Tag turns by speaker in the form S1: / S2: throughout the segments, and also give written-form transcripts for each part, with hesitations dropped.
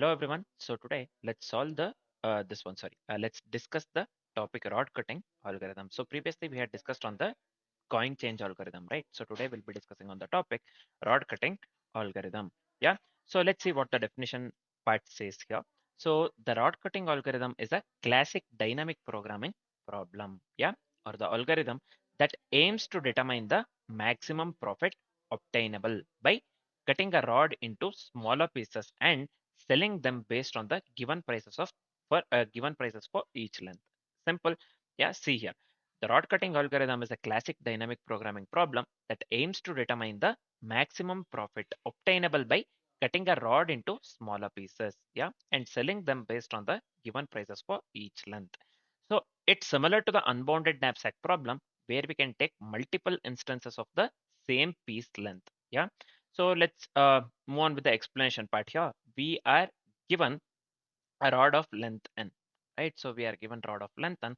S1: Hello everyone. So today let's solve the this one. Sorry, let's discuss the topic rod cutting algorithm. So previously we had discussed on the coin change algorithm, right? So today we'll be discussing on the topic rod cutting algorithm. Yeah. So let's see what the definition part says here. So the rod cutting algorithm is a classic dynamic programming problem. Yeah, or the algorithm that aims to determine the maximum profit obtainable by cutting a rod into smaller pieces and selling them based on the given prices of for given prices for each length. Simple. Yeah, see here. The rod cutting algorithm is a classic dynamic programming problem that aims to determine the maximum profit obtainable by cutting a rod into smaller pieces, yeah, and selling them based on the given prices for each length. So it's similar to the unbounded knapsack problem where we can take multiple instances of the same piece length, yeah. So let's move on with the explanation part here. We are given a rod of length n, right? So we are given rod of length n.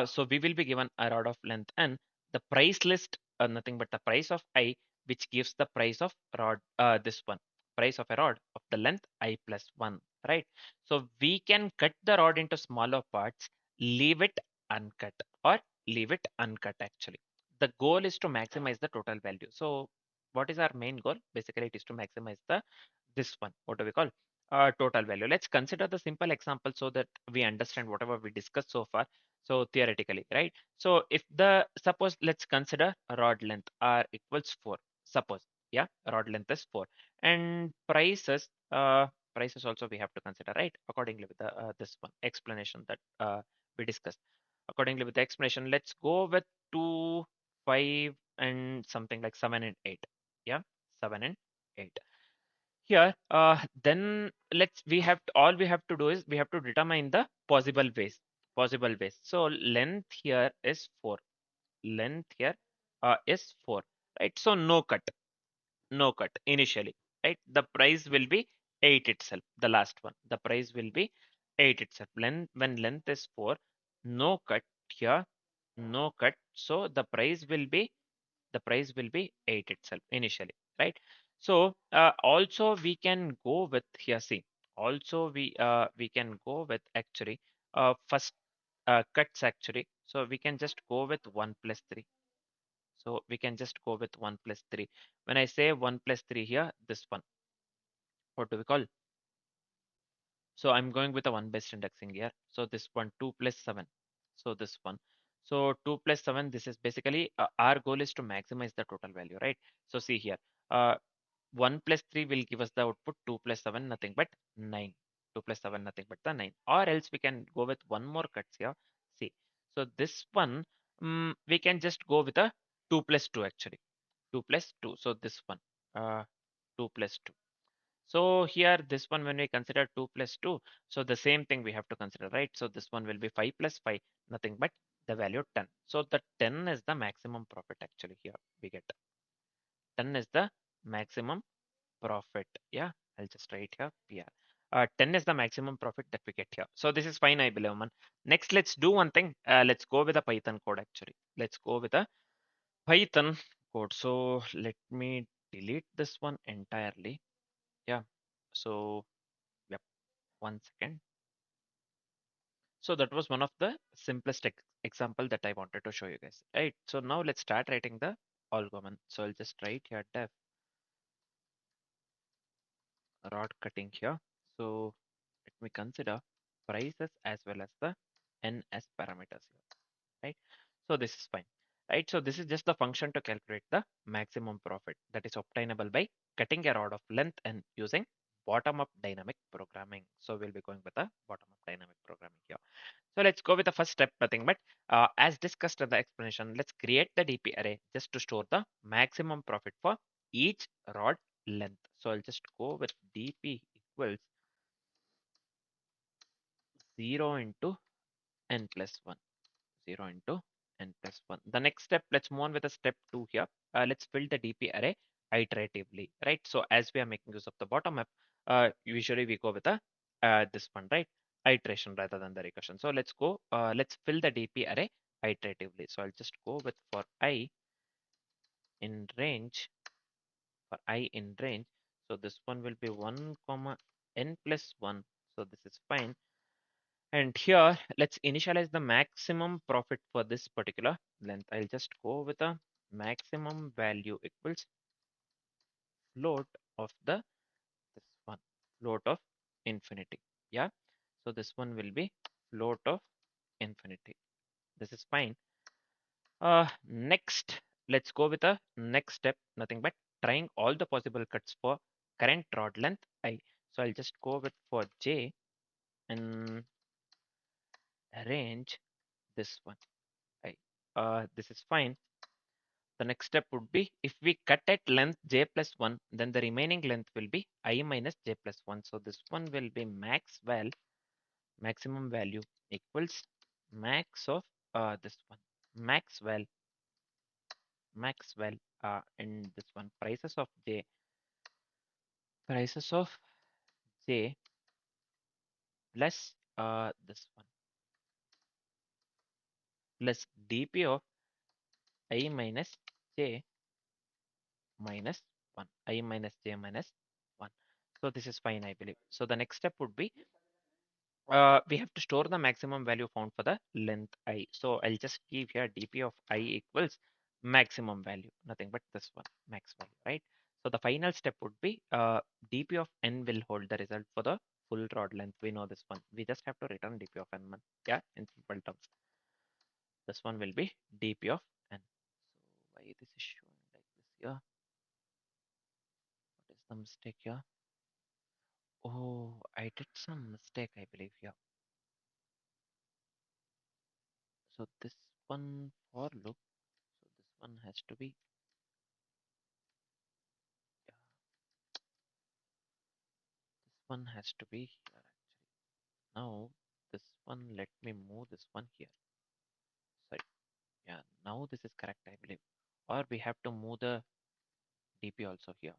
S1: So we will be given a rod of length n. The price list, nothing but the price of I, which gives the price of rod, this one, price of a rod of the length I plus 1, right? So we can cut the rod into smaller parts, leave it uncut or leave it uncut actually. The goal is to maximize the total value. So what is our main goal? Basically, it is to maximize the this one. What do we call? Total value. Let's consider the simple example so that we understand whatever we discussed so far. So theoretically, right? So if the suppose let's consider a rod length r equals 4. Suppose, yeah, rod length is 4 and prices also we have to consider, right? Accordingly with the this one explanation that we discussed. Accordingly with the explanation, let's go with 2, 5 and something like 7 and 8. Yeah, 7 and 8 here. Then let's we have to, all we have to do is we have to determine the possible ways. So length here is 4. Length here is 4, right? So no cut initially, right? The price will be 8 itself. The last one, the price will be 8 itself. Length, when length is 4, no cut here, no cut. So the price will be 8 itself initially, right? So also we can go with here, see, also we can go with actually first cuts actually. So we can just go with 1 plus 3. So we can just go with 1 plus 3. When I say 1 plus 3 here, this one, what do we call? So I'm going with a 1 based indexing here. So this one, 2 plus 7. So this one. So 2 plus 7, this is basically our goal is to maximize the total value, right? So see here, uh, 1 plus 3 will give us the output, 2 plus 7, nothing but 9. 2 plus 7, nothing but the 9. Or else we can go with one more cuts here. See, so this one, we can just go with a 2 plus 2 actually. 2 plus 2. So this one, uh, 2 plus 2. So here, this one, when we consider 2 plus 2, so the same thing we have to consider, right? So this one will be 5 plus 5, nothing but the value 10. So the 10 is the maximum profit actually here we get. 10 is the maximum profit. Yeah, I'll just write here PR. 10 is the maximum profit that we get here. So this is fine, I believe, man. Next, let's do one thing. Let's go with a Python code actually. Let's go with a Python code. So let me delete this one entirely. Yeah. So, yep, 1 second. So that was one of the simplest example that I wanted to show you guys. Right. So now let's start writing the algorithm. So I'll just write here def rod cutting here. So let me consider prices as well as the n as parameters here, right? So this is fine, right? So this is just the function to calculate the maximum profit that is obtainable by cutting a rod of length and using bottom-up dynamic programming. So we'll be going with the bottom-up dynamic programming here. So let's go with the first step, nothing but as discussed in the explanation, let's create the DP array just to store the maximum profit for each rod length. So I'll just go with DP equals 0 into n plus 1. 0 into n plus 1. The next step, let's move on with the step 2 here. Let's fill the DP array iteratively, right? So as we are making use of the bottom up, usually we go with a this one, right? Iteration rather than the recursion. So let's go, let's fill the DP array iteratively. So I'll just go with for I in range, for I in range. So this one will be 1 comma n plus 1. So this is fine. And here, let's initialize the maximum profit for this particular length. I'll just go with a maximum value equals float of the this one, float of infinity. Yeah. So this one will be float of infinity. This is fine. Next, let's go with a next step, nothing but trying all the possible cuts for current rod length I. So I'll just go with for j and arrange this one I. This is fine. The next step would be if we cut at length j plus 1, then the remaining length will be I minus j plus 1. So this one will be maximum value equals max of this one, Maxwell, Maxwell, and this one prices of j plus this one plus dp of I minus j minus 1, I minus j minus 1. So this is fine, I believe. So the next step would be we have to store the maximum value found for the length I. So I'll just give here dp of I equals maximum value, nothing but this one, max value, right? So the final step would be dp of n will hold the result for the full rod length. We know this one. We just have to return dp of n, yeah, in simple terms. This one will be dp of n. So why this is showing like this here? What is the mistake here? Oh, I did some mistake, I believe here. So this one for loop. So this one has to be, yeah, this one has to be here actually. Now this one, let me move this one here. Sorry. Yeah, now this is correct, I believe. Or we have to move the DP also here.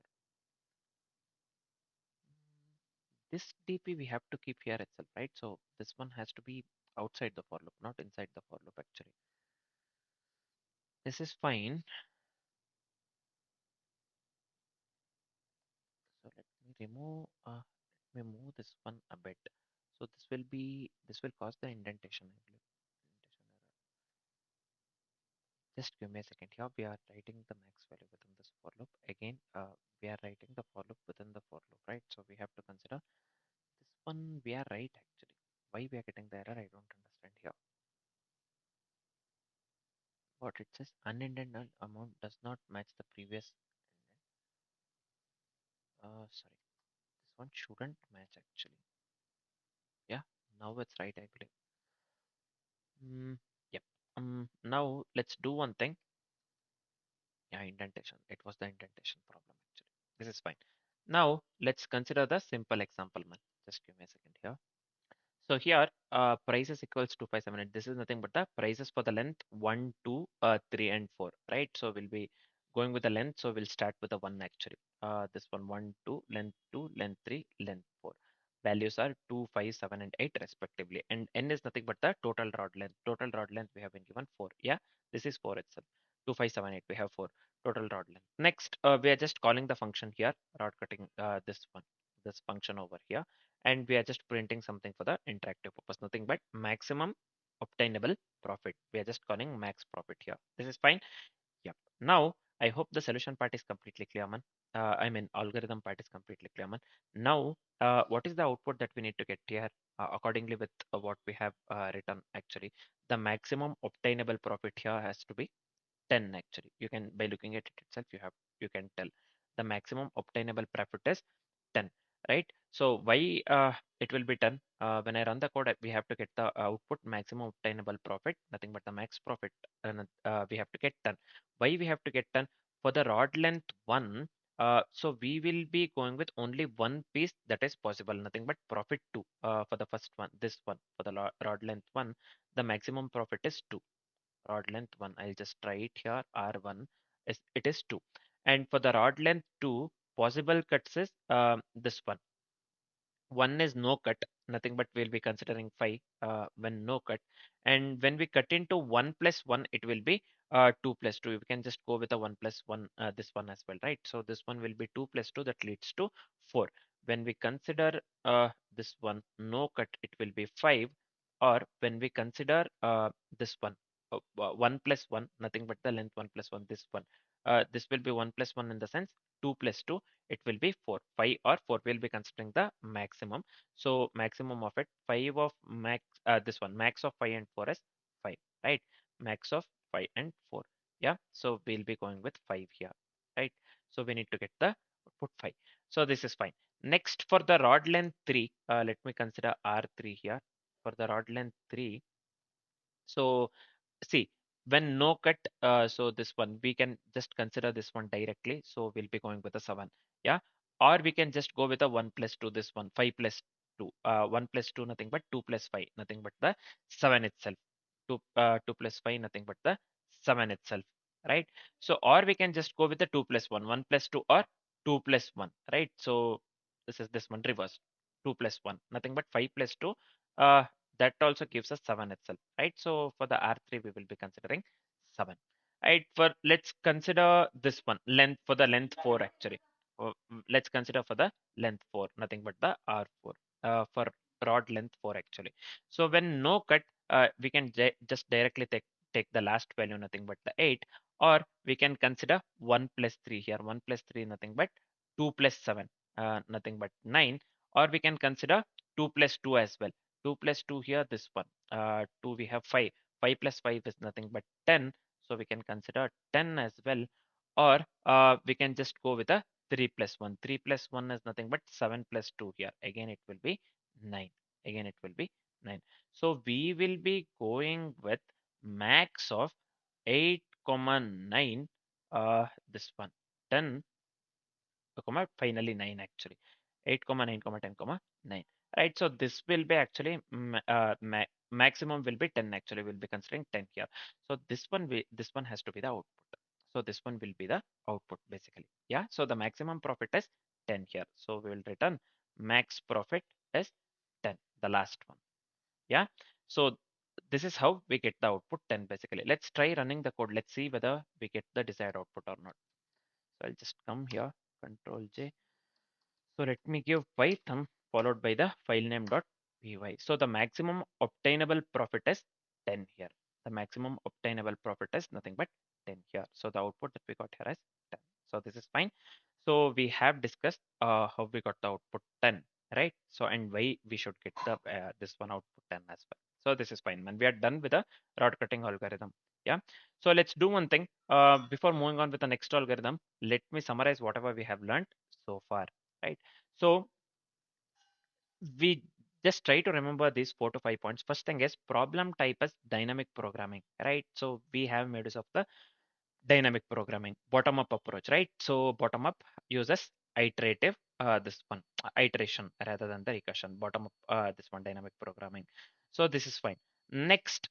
S1: This DP we have to keep here itself, right? So this one has to be outside the for loop, not inside the for loop actually. This is fine. So let me move this one a bit. So this will cause the indentation, I believe. Indentation error. Just give me a second here. We are writing the max value within this for loop. Again, we are writing the for loop within the for loop, right? So we have to consider this one. We are right actually. Why we are getting the error, I don't understand here. What it says, unindented amount does not match the previous. Sorry, this one shouldn't match actually. Yeah, now it's right, I believe. Yep. Now let's do one thing. Yeah, indentation. It was the indentation problem actually. This is fine. Now let's consider the simple example, man. Just give me a second here. So here, prices equals 2578. This is nothing but the prices for the length 1, 2, 3, and 4, right? So we'll be going with the length. So we'll start with the 1 actually. This one 1, 2, length 3, length 4. Values are 2, 5, 7, and 8 respectively. And n is nothing but the total rod length. Total rod length we have been given 4. Yeah, this is 4 itself. 2, 5, 7, 8. We have 4 total rod length. Next, we are just calling the function here, rod cutting, this function over here, and we are just printing something for the interactive purpose, nothing but maximum obtainable profit. We are just calling max profit here. This is fine. Yep. Now I hope the solution part is completely clear, man. I mean algorithm part is completely clear, man. Now what is the output that we need to get here, accordingly with what we have written actually? The maximum obtainable profit here has to be 10 actually. You can, by looking at it itself, you can tell the maximum obtainable profit is 10, right? So why it will be 10? When I run the code, we have to get the output maximum obtainable profit, nothing but the max profit, and we have to get 10. Why we have to get 10? For the rod length 1, so we will be going with only one piece that is possible, nothing but profit 2. For the first one, this one, for the rod length 1, the maximum profit is 2. Rod length 1, I'll just try it here, R1 is, it is 2. And for the rod length 2, possible cuts is this one is no cut, nothing but we'll be considering 5 when no cut. And when we cut into 1 plus 1, it will be 2 plus 2. We can just go with a 1 plus 1, this one as well, right? So this one will be 2 plus 2, that leads to 4. when we consider this one no cut, it will be 5, or when we consider this one 1 plus 1, nothing but the length 1 plus 1, this one, this will be 1 plus 1 in the sense 2 plus 2, it will be 4. 5 or 4 will be considering the maximum. So maximum of it, 5 of max, this one, max of 5 and 4 is 5, right? Max of 5 and 4. Yeah, so we'll be going with 5 here, right? So we need to get the output 5. So this is fine. Next, for the rod length 3, let me consider R3 here. For the rod length 3, so see, when no cut, so this one, we can just consider this one directly. So we'll be going with a 7. Yeah. Or we can just go with a 1 plus 2, this one, 5 plus 2. 1 plus 2, nothing but 2 plus 5, nothing but the 7 itself. 2 plus 5, nothing but the 7 itself, right? So, or we can just go with the 2 plus 1, 1 plus 2, or 2 plus 1, right? So this is this one reverse, 2 plus 1, nothing but 5 plus 2. Uh, that also gives us 7 itself, right? So for the R3, we will be considering 7, right? For let's consider this one length, for the length 4 actually. Let's consider for the length 4, nothing but the R4, for rod length 4 actually. So when no cut, we can just directly take the last value, nothing but the 8, or we can consider 1 plus 3 here. 1 plus 3, nothing but 2 plus 7, nothing but 9, or we can consider 2 plus 2 as well. 2 plus 2 here, this one, 2 we have 5. 5 plus 5 is nothing but 10, so we can consider 10 as well, or we can just go with a 3 plus 1. 3 plus 1 is nothing but 7 plus 2 here, again it will be 9, again it will be 9. So we will be going with max of 8 comma 9, this one 10 comma finally 9 actually, 8 comma 9 comma 10 comma 9, right? So this will be actually maximum will be 10 actually, we'll be considering 10 here. So this one has to be the output. So this one will be the output basically. Yeah, so the maximum profit is 10 here, so we will return max profit is 10, the last one. Yeah, so this is how we get the output 10 basically. Let's try running the code, let's see whether we get the desired output or not. So I'll just come here, Control J. So let me give Python followed by the file name dot py. So the maximum obtainable profit is 10 here. The maximum obtainable profit is nothing but 10 here. So the output that we got here is 10. So this is fine. So we have discussed how we got the output 10, right? So and why we should get the this one output 10 as well. So this is fine, man. We are done with the rod cutting algorithm. Yeah. So let's do one thing. Before moving on with the next algorithm, let me summarize whatever we have learned so far, right? So we just try to remember these 4 to 5 points. First thing is problem type is dynamic programming, right? So we have made use of the dynamic programming, bottom up approach, right? So bottom up uses iterative, this one, iteration rather than the recursion. Bottom up, this one, dynamic programming. So this is fine. Next,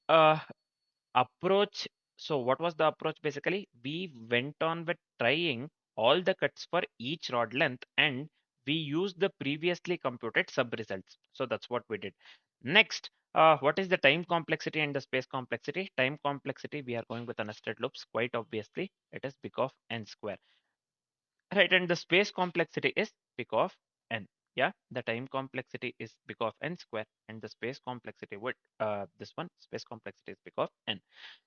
S1: approach. So what was the approach basically? We went on with trying all the cuts for each rod length, and we used the previously computed sub results. So that's what we did. Next, what is the time complexity and the space complexity? Time complexity, we are going with a nested loops. Quite obviously, it is big of n square. Right, and the space complexity is big of n. Yeah, the time complexity is big of n square, and the space complexity would this one space complexity is big of n.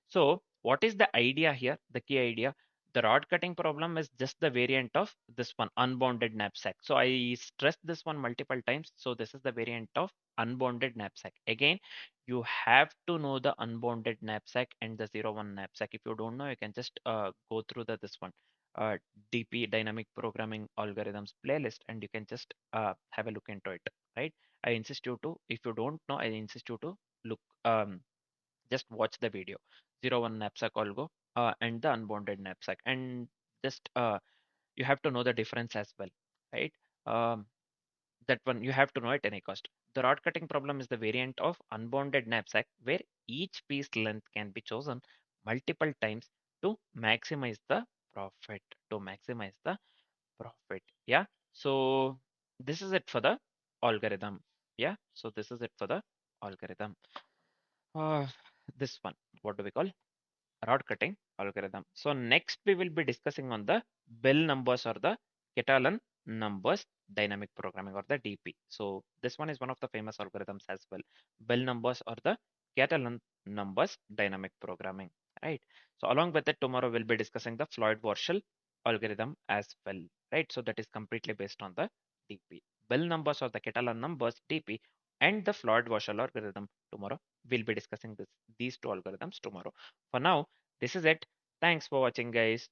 S1: So what is the idea here? The key idea, the rod cutting problem is just the variant of this one, unbounded knapsack. So I stressed this one multiple times. So this is the variant of unbounded knapsack. Again, you have to know the unbounded knapsack and the 0 1 knapsack. If you don't know, you can just go through the this one, uh, DP, dynamic programming algorithms playlist, and you can just have a look into it, right? I insist you to, if you don't know, I insist you to look, just watch the video, 0 1 knapsack algo, and the unbounded knapsack, and just you have to know the difference as well, right? um, that one you have to know at any cost. The rod cutting problem is the variant of unbounded knapsack where each piece length can be chosen multiple times to maximize the profit. To maximize the profit. Yeah. So this is it for the algorithm. Yeah. So this is it for the algorithm. Uh, this one, what do we call? Rod cutting algorithm. So next we will be discussing on the bell numbers or the Catalan numbers dynamic programming, or the DP. So this one is one of the famous algorithms as well. Bell numbers or the Catalan numbers dynamic programming, right? So along with it, tomorrow we'll be discussing the Floyd-Warshall algorithm as well, right? So that is completely based on the DP. Bell numbers or the Catalan numbers DP and the Floyd-Warshall algorithm tomorrow. We'll be discussing these two algorithms tomorrow. For now, this is it. Thanks for watching, guys.